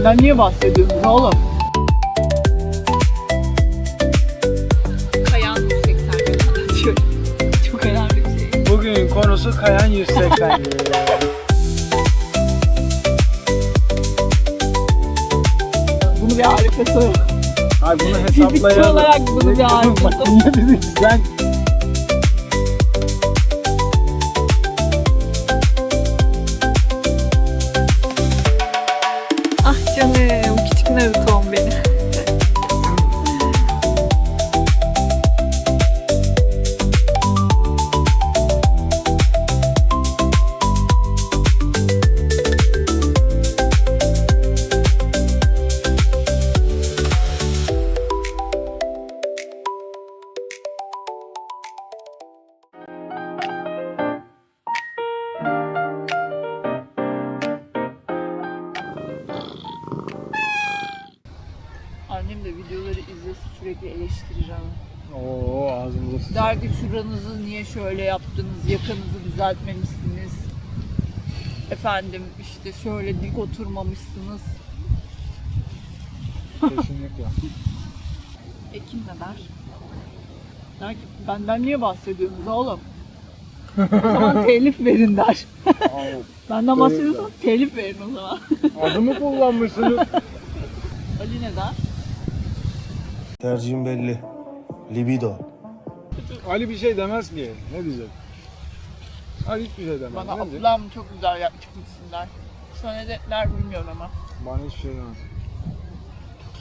Benden niye bahsediyorsunuz oğlum? Kayan 180 gün anlatıyorum. Çok önemli bir şey. Bugün konusu Kayan 180 gün. Bunu bir Arif'e soralım. Abi bunu Fizikçi hesaplayalım. olarak bunu bir Arif'e Bak soralım. niye fizikçiden? Ah canım, küçük Naruto'm benim. Annem de videoları izlesin, sürekli eleştirir ama. Oo ağzımıza sıçradı. Der ki şuranızı niye şöyle yaptınız, yakanızı düzeltmemişsiniz. Efendim işte şöyle dik oturmamışsınız. Kesinlikle. Kim ne der? Der ki benden niye bahsediyorsunuz oğlum? O zaman telif verin der. Abi, Benden bahsediyorsan telif verin o zaman. adımı kullanmışsınız. Ali ne der? Tercihim belli. Libido. Ali bir şey demez ki. Ne diyecek? Ali hiçbir şey demez. Bana Ne diyecek? ablam çok güzel çıkmışsın der. Sana ne der bilmiyorum ama. Bana hiçbir şey demez.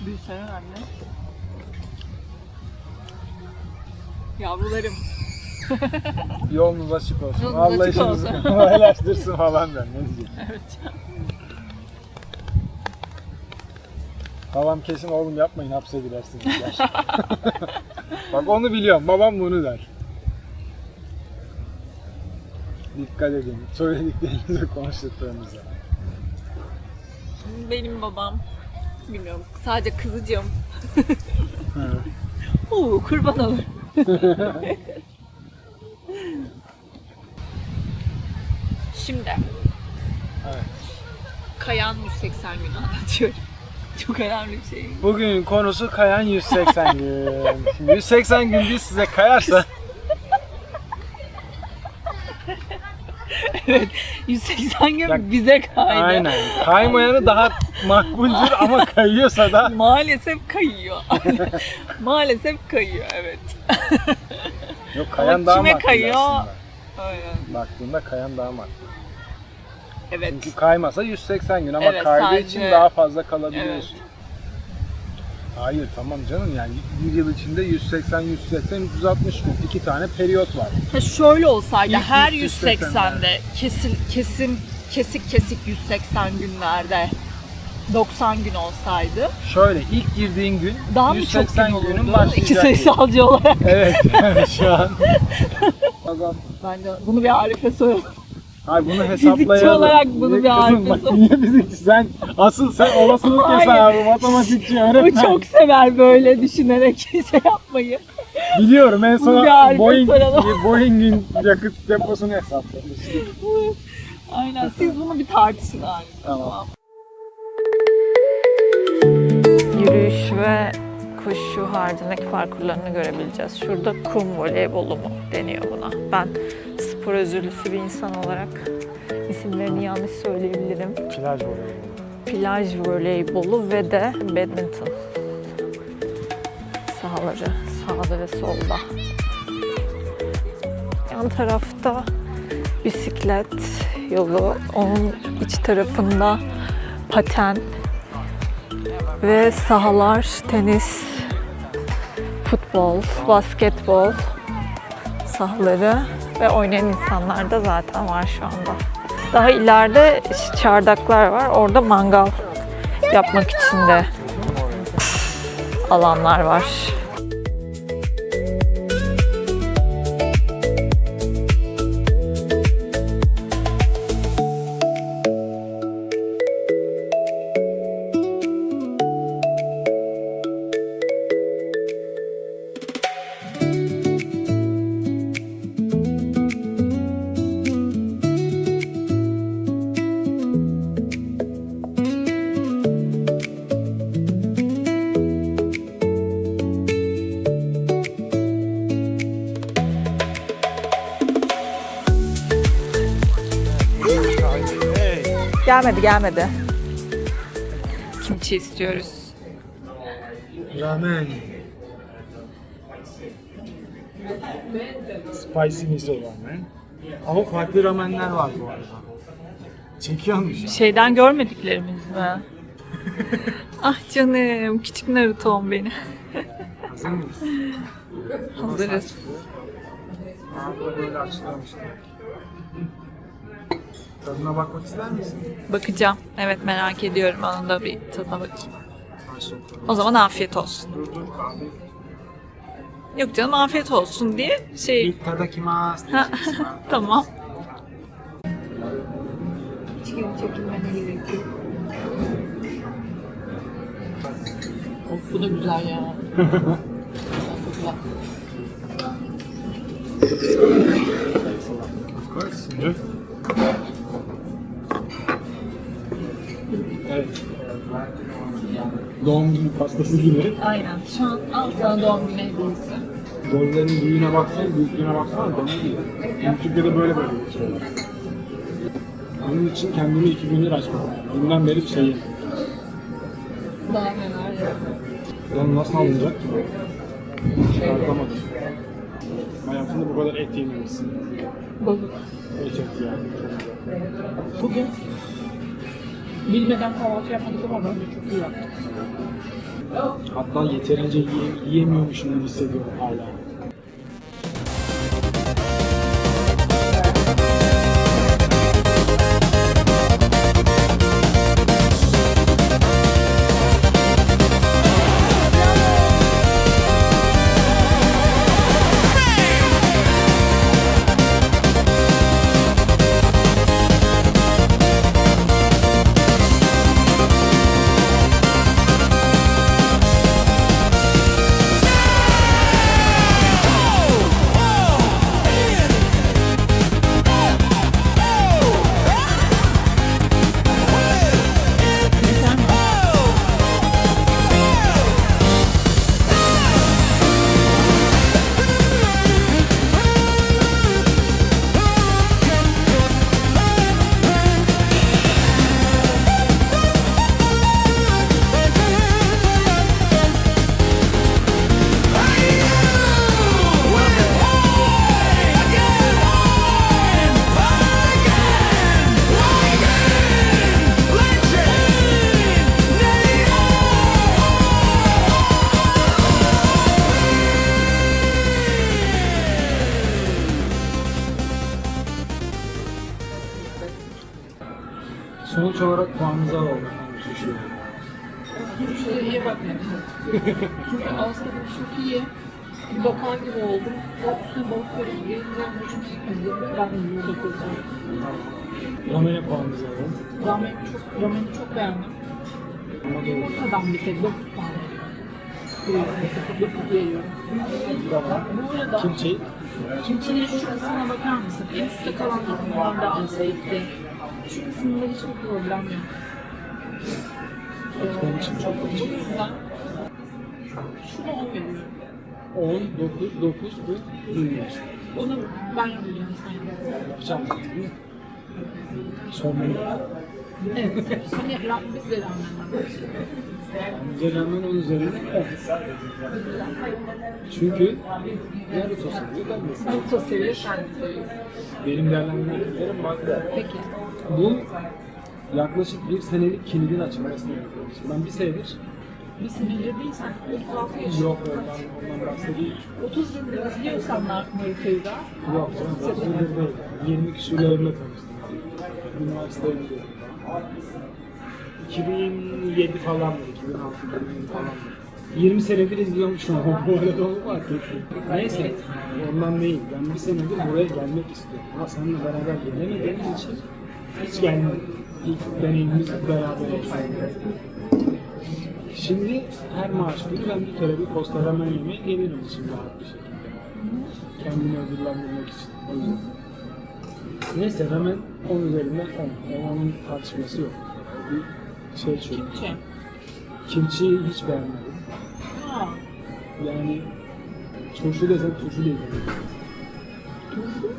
Büyüsene anne. Yavrularım. Yolunuz açık olsun. Yolunuz Allah açık işinizi olsun. kolaylaştırsın falan der. Ne diyecek? Evet. Babam kesin oğlum yapmayın hapse girersiniz der. Bak onu biliyorum. Babam bunu der. Dikkat edin. Söylediklerinize, konuştuklarınıza. Benim babam. Bilmiyorum. Sadece kızıcığım. Evet. Kurban olur. Şimdi. Evet. Kayan 180 gün anlatıyorum. Çok önemli bir şey. Bugün konusu Kayan 180 gün. Şimdi 180 gün biz size kayarsa Evet. 180 gün Ya, bize kaydı. aynen. Kaymayanı daha makbuldür ama kayıyorsa da Maalesef kayıyor. Maalesef kayıyor, evet. yok kayan Ama daha kime makbul kayıyor? aslında. Aynen. Baktığında kayan daha makbul. Evet. Çünkü kaymasa 180 gün ama Evet, kaydığı sadece- için daha fazla kalabiliyorsun. Evet. Hayır tamam canım yani bir yıl içinde 180, 180, 360 gün. 2 tane periyot var. Ha şöyle olsaydı İlk her 180'de 180'de kesik 180 günlerde 90 gün olsaydı Şöyle ilk girdiğin gün daha mı çok 180 gün günün olurdu? İki başlayacak. gün. sayısalcı olarak. Evet yani şu an. Bence bunu bir Arif'e soralım. Hayır bunu Fizikçi hesaplayalım. olarak bunu Niye bir kızım? Arif'e Bak sor. niye fizikçi? Sen olasılık Hayır. hesabı, matematikçi, O öğretmen. çok sever böyle düşünerek şey yapmayı. Biliyorum en Bunu bir son Arif'e soralım. Boeing'in yakıt deposunu hesaplamıştık. Aynen, siz bunu bir tartışın abi. Tamam. Yürüyüş ve koşu haricindeki parkurlarını görebileceğiz. Şurada kum voleybolu mu deniyor buna. Ben spor özürlüsü bir insan olarak isimlerini yanlış söyleyebilirim. Plaj voleybolu. Plaj voleybolu ve de badminton sahaları sağda ve solda. Yan tarafta bisiklet yolu, onun iç tarafında paten ve sahalar, tenis, futbol, basketbol sahaları ve oynayan insanlar da zaten var şu anda. Daha ileride çardaklar var. Orada mangal yapmak için de alanlar var. Gelmedi. Kimchi istiyoruz. Ramen. Spicy miso ramen. Ama farklı ramenler var bu arada. Çekiyormuş. Şeyden görmediklerimiz mi? Ah canım, küçük Naruto'm beni. Hazır mıyız? Hazırız. Ağzı böyle açılmıştı. Tadına bakmak ister misin? Bakacağım. Evet, merak ediyorum. Onun da bir tadına bakayım. Başla. O zaman afiyet olsun. Dur kahve. Yok canım, afiyet olsun diye şey... İttadakimasu. Ha, tamam. Of, bu da güzel ya. Evet. Doğum günü pastası gibi. Aynen. Şu an al sana doğum günü hediyesi. Gollerin büyüğüne baksana, büyüklüğüne baksana. Dolu gibi. Türkiye'de böyle geçiyorlar. Onun için kendimi 2 gündür açmadım. Bundan beri bir şey yemedim. Daha neler ya. Lan nasıl alınacak ki? Çıkartamadım. Hayatımda bu kadar et yememişsin. Balık. Et yani. Bugün bilmeden kahvaltı yapmadık ama bence çok iyi yaptık. Hatta yeterince yiyemiyormuşum gibi hissediyorum hala. Sonuç olarak puanınızı alalım. Şuraya iyi bakmayın. Çünkü aslında çok iyi. Bir bakar gibi oldum. O üstüne balık koyup gelince çok iyi. Ben de burada koyacağım. Ramen'e puanınızı alalım. Ramen'i çok beğendim. Yumurtadan bir tek 9 tane. 9 veriyorum. Bu arada kimçinin şu kısmına bakar mısın? En üstte kalan yorumlar da alsaydı. Şu kısmında hiçbir problem yok. Benim için çok O yüzden şuna 10 veriyorum. 10, 9 bu 20. Onu ben yapacağım sana. Yapacağım. Sormayı. Evet. Hani biz de rağmen. Bize rağmen 10 üzerinden 10. Çünkü Naruto seviyor, ben de seviyorum. Naruto seviyor, sen de seviyorsun. Benim değerlendirme kriterlerim var. Peki. Bu yaklaşık 1 senelik kilidin açılmasını yapıyoruz. Ben bir senedir Bir senedir değil, sen 36 yaşındasın. yok ondan bahsedeyim. 30 yıldır izliyorsan Naruto'yu da. Yok canım 30 yıldır değil. 20 küsürlerimle tanıştım. Üniversiteye gidiyorum. 2007 falandır, 2006 2007 falandır. 20 senedir izliyormuşum ama bu arada onu fark ettim. Neyse, ondan değil. Ben bir senedir buraya gelmek istiyorum. Ama seninle beraber gelemediğimiz için hiç gelmedim. İlk deneyimimiz beraber olsun. Şimdi her maaş günü ben bir kere bir posta ramen yemeye gelirim için rahat bir şekilde. Kendimi ödüllendirmek için. O yüzden. Neyse ramen 10 üzerinden 10. Onun tartışması yok. Bir şey söyleyeyim. Kimçi. Kimchiyi hiç beğenmedim. Ha. Yani turşu desem turşu değil. Turşu.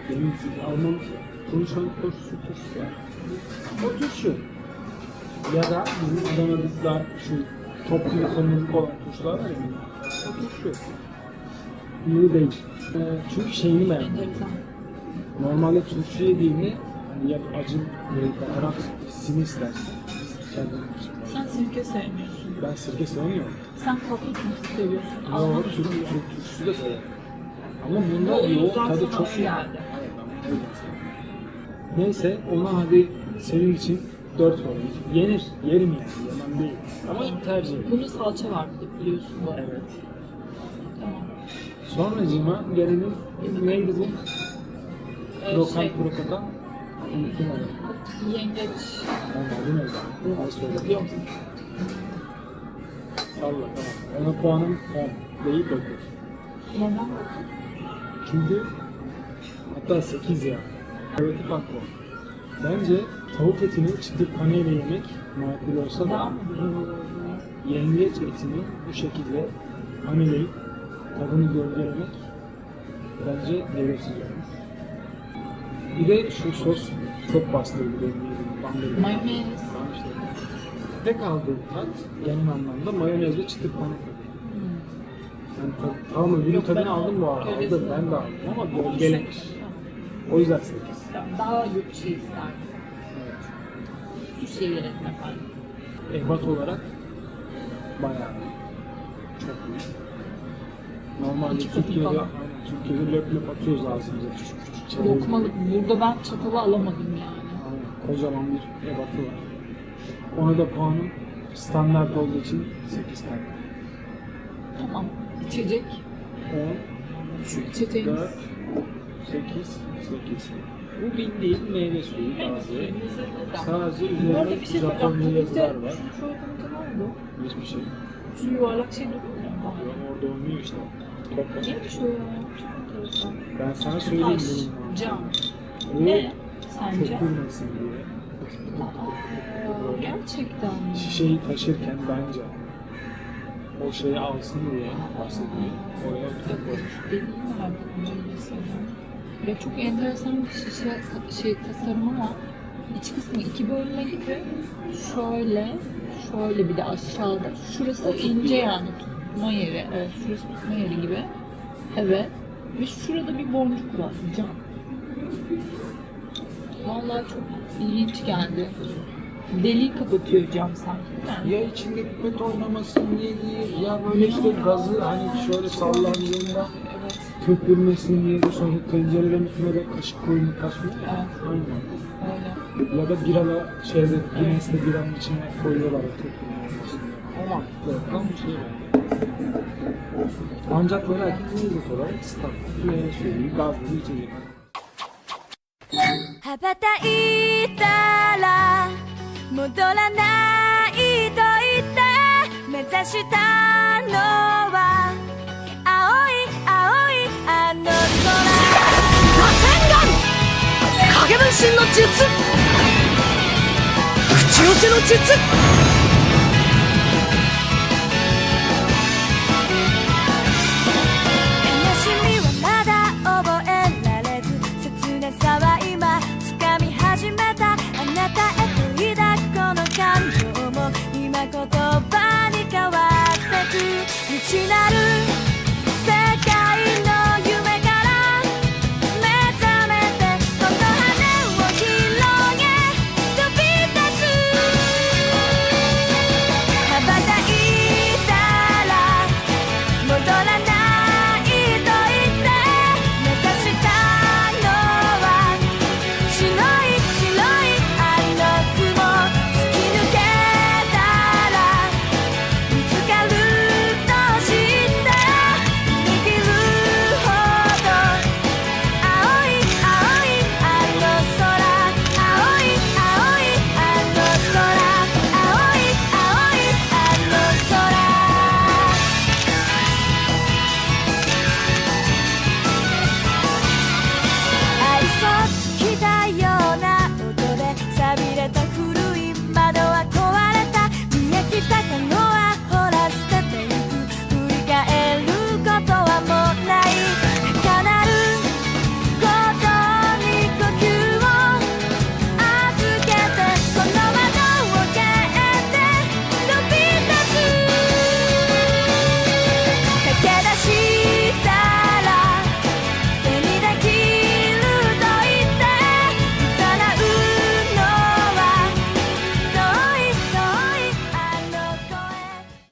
Benim Alman Konuşan turşusu var. O turşu. Ya da bizim Adana'da şu top gibi kırmızı olan turşular var ya. O turşu. İyi değil. Çünkü şeyini beğendim. Enteresan. Normalde turşu yediğinde hani ya acı böyle baharat hissini istersin. Kendin için. Sen sirke sevmiyorsun. Ben sirke sevmiyorum. Sen tatlı turşu seviyorsun. Ama turşusu da severim. Ama bunda yoğun tadı çok iyi. Neyse ona hadi senin için 4 vereyim. Yenir, yerim yani, yemem değil. Ama tercih ederim. Bunun salça var bir de biliyorsun bu arada. Evet. Tamam. Sonracığıma gelelim, neydi bu? Krokan Şey, krokata. Unuttum onu. yengeç. Anladın öyle. Bunu söyle. Yok. Salla tamam. Ona puanım 10 değil 9. Neden? Çünkü hatta 8 ya. Evet bak bu. Bence tavuk etini çıtır paneyle yemek makul olsa da yengeç etini bu şekilde paneleyip tadını gölgelemek bence gereksiz olmuş. Bir de şu sos çok bastırdı benim yedim. Mayonez. Tamam işte. Tek aldığım tat genel anlamda mayonezle çıtır pane tadı. Yani tamam öbürü Yok, tadını ben aldım bu arada. öylesine- Aldım, ben de aldım ama gölgelemiş. O yüzden 8. Daha yok şey isterdim. Evet. Sushi'ye gelelim efendim. Ebat olarak bayağı çok iyi. Normalde İki katı Türkiye'de, falan. aynen, Türkiye'de löp löp atıyoruz ağzımıza küçük küçük çeviriyoruz. Lokmalık. Burada ben çatalı alamadım yani. Aynen, kocaman bir ebatı var. Ona da puanım standart olduğu için 8 tane. Tamam. İçecek. 10, Şu içeceğimiz. 4, 8, 8. Bu bildiğin meyve suyu taze. Sadece Bu arada üzerinde bir şey Japon söyleyeceğim. yazılar var. Şu ortamda ne oldu? Hiçbir şey. Şu yuvarlak şey duruyor mu? Orada olmuyor işte. Topla. Neymiş o ya? Çok enteresan. Ben sana söyleyeyim Taş, bunun. cam. Bu Ne? Sence? köpürmesin diye. Aa, gerçekten mi? Şişeyi taşırken bence o şeyi alsın diye bahsediyor. Oraya oturup koymuş. Dediğim var mesela. Ya çok enteresan bir şey tasarım ama iç kısmı iki bölme gibi şöyle bir de aşağıda. Şurası ince yani tutma yeri. Evet, şurası tutma yeri gibi. Evet. Ve şurada bir boncuk var. Cam. Vallahi çok ilginç geldi. Deliği kapatıyor cam sanki. Ya içinde pipet oynamasın diye değil, ya böyle işte gazı hani şöyle sallandığında Evet. köpürmesin diye de sonra tencerelerin üstüne de kaşık koyup kaçmıyor ya. Evet. Aynen. Öyle. Ya da biralı şeyde Guinness'te biranın içine koyuyorlar o köpürme olmasın diye. O mantıklı. Tam bir şey bence. Ancak böyle lezzet olarak standart meyve suyu, gazlı bir içecek. 羽ばたいたら戻らないと言って目指したのは青い青いあの空螺旋丸影分身の術口寄せの術